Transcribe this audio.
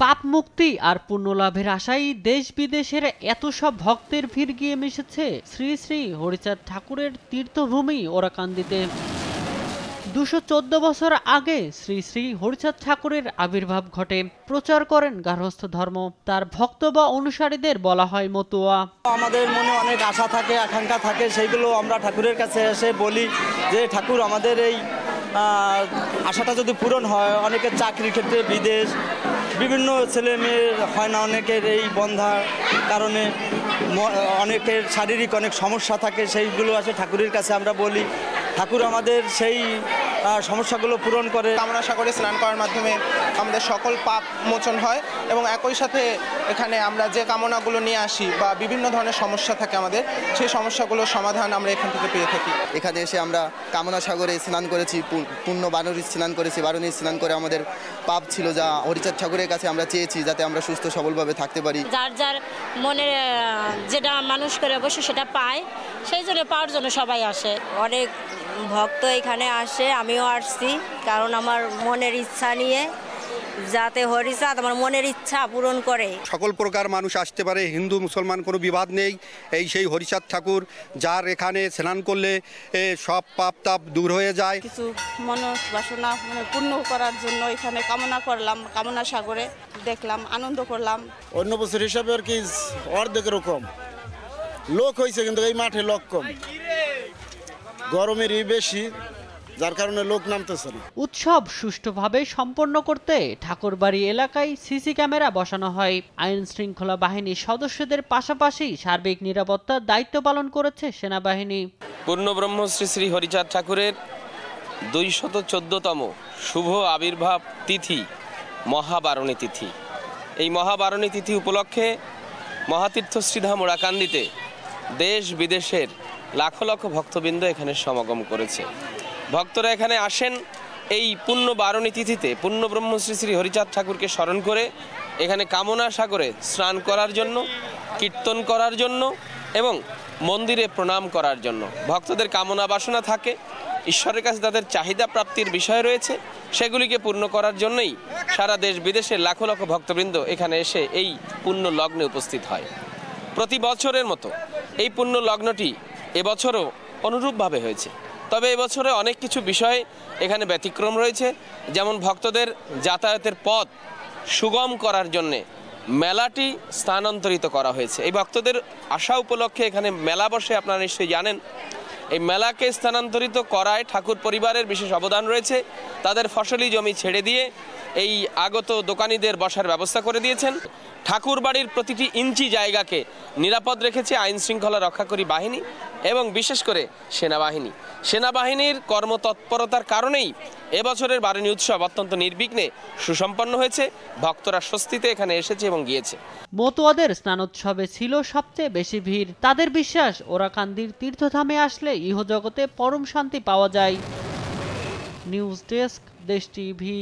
পাপ মুক্তি আর পুণ্য লাভের আশায় দেশ বিদেশের এত সব ভক্তের ভিড় গিয়ে মিশেছে শ্রী শ্রী হরিচাঁদ ঠাকুরের তীর্থভূমি ওরাকান্দিতে। ২১৪ বছর আগে শ্রী শ্রী হরিচাঁদ ঠাকুরের আবির্ভাব ঘটে। প্রচার করেন গার্হস্থ্য ধর্ম। তার ভক্ত বা অনুসারীদের বলা হয় মতুয়া। আমাদের মনে অনেক আশা থাকে, আকাঙ্ক্ষা থাকে, সেইগুলো আমরা ঠাকুরের কাছে এসে বলি যে ঠাকুর আমাদের এই আশাটা যদি পূরণ হয়। অনেকের চাকরির ক্ষেত্রে বিদেশ, বিভিন্ন ছেলে মেয়ের হয় না, অনেকের এই বন্ধার কারণে অনেকের শারীরিক অনেক সমস্যা থাকে, সেইগুলো আসে ঠাকুরের কাছে আমরা বলি। ঠাকুর আমাদের সেই সমস্যাগুলো পূরণ করে। কামনা সাগরে স্নান করার মাধ্যমে আমাদের সকল পাপ মোচন হয় এবং একই সাথে এখানে আমরা যে কামনাগুলো নিয়ে আসি বা বিভিন্ন ধরনের সমস্যা থাকে আমাদের, সেই সমস্যাগুলোর সমাধান আমরা এখান থেকে পেয়ে থাকি। এখানে এসে আমরা কামনা সাগরে স্নান করেছি, পূর্ণ বারণী স্নান করেছি। বারণী স্নান করে আমাদের পাপ ছিল যা হরিচাঁদ ঠাকুরের কাছে আমরা চেয়েছি যাতে আমরা সুস্থ সবলভাবে থাকতে পারি। যার যার মনে যেটা মানুষ করে অবশ্যই সেটা পায়, সেই জন্য পাওয়ার জন্য সবাই আসে। অনেক ভক্ত এখানে আসে, আমিও আসছি, কারণ আমার মনের ইচ্ছা নিয়ে যাতে হরিচাঁদ আমার মনের ইচ্ছা পূরণ করে। সকল প্রকার মানুষ আসতে পারে, হিন্দু মুসলমান কোনো বিবাদ নেই। এই সেই হরিচাঁদ ঠাকুর যার এখানে স্নান করলে সব পাপ তাপ দূর হয়ে যায়। কিছু মনোবাসনা পূর্ণ করার জন্য এখানে কামনা করলাম, কামনা সাগরে দেখলাম, আনন্দ করলাম। অন্য বছর হিসাবে আর কি অর্ধেকের কম লোক হয়েছে, কিন্তু এই মাঠে লোক কম, গরমেরই বেশি, যার কারণে লোক নামতেছে না। উৎসব সুষ্ঠুভাবে সম্পন্ন করতে ঠাকুরবাড়ি এলাকায় সিসি ক্যামেরা বসানো হয়। আইন শৃঙ্খলা বাহিনীর সদস্যদের পাশাপাশি সার্বিক নিরাপত্তার দায়িত্ব পালন করেছে সেনাবাহিনী। পূর্ণব্রহ্ম শ্রী শ্রী হরিচাঁদ ঠাকুরের ২১৪তম শুভ আবির্ভাব তিথি মহাবারণী তিথি। এই মহাবারণী তিথি উপলক্ষে মহাতীর্থ শ্রীধাম ওরাকান্দিতে দেশ বিদেশের লাখো লাখো ভক্তবৃন্দ এখানে সমাগম করেছে। ভক্তরা এখানে আসেন এই পুণ্য বারণী তিথিতে পূর্ণব্রহ্ম শ্রী শ্রী হরিচাঁদ ঠাকুরকে স্মরণ করে এখানে কামনা সাগরে স্নান করার জন্য, কীর্তন করার জন্য এবং মন্দিরে প্রণাম করার জন্য। ভক্তদের কামনা বাসনা থাকে, ঈশ্বরের কাছে তাদের চাহিদা প্রাপ্তির বিষয় রয়েছে, সেগুলিকে পূর্ণ করার জন্যই সারা দেশ বিদেশের লাখো লাখো ভক্তবৃন্দ এখানে এসে এই পুণ্য লগ্নে উপস্থিত হয়। প্রতি বছরের মতো এই পুণ্য লগ্নটি এবছরও অনুরূপভাবে হয়েছে। তবে এবছরে অনেক কিছু বিষয় এখানে ব্যতিক্রম রয়েছে। যেমন ভক্তদের যাতায়াতের পথ সুগম করার জন্যে মেলাটি স্থানান্তরিত করা হয়েছে। এই ভক্তদের আশা উপলক্ষে এখানে মেলা বসে, আপনারা নিশ্চয়ই জানেন। এই মেলাকে স্থানান্তরিত করায় ঠাকুর পরিবারের বিশেষ অবদান রয়েছে। তাদের ফসলি জমি ছেড়ে দিয়ে এই আগত দোকানীদের বসার ব্যবস্থা করে দিয়েছেন। ঠাকুর বাড়ির প্রতিটি ইঞ্চি জায়গাকে নিরাপদ রেখেছে আইন শৃঙ্খলা রক্ষাকারী বাহিনী এবং বিশেষ করে সেনাবাহিনী। সেনাবাহিনীর কর্মতৎপরতার কারণেই এবছরের বারণী উৎসব অত্যন্ত নির্বিঘ্নে সুসম্পন্ন হয়েছে। ভক্তরা স্বস্তিতে এখানে এসেছে এবং গিয়েছে। মতুয়াদের স্নানোৎসবে ছিল সবচেয়ে বেশি ভিড়। তাদের বিশ্বাস ওরাকান্দির তীর্থধামে আসলে ইহজগতে পরম শান্তি পাওয়া যায়। নিউজ ডেস্ক, দেশ টিভি।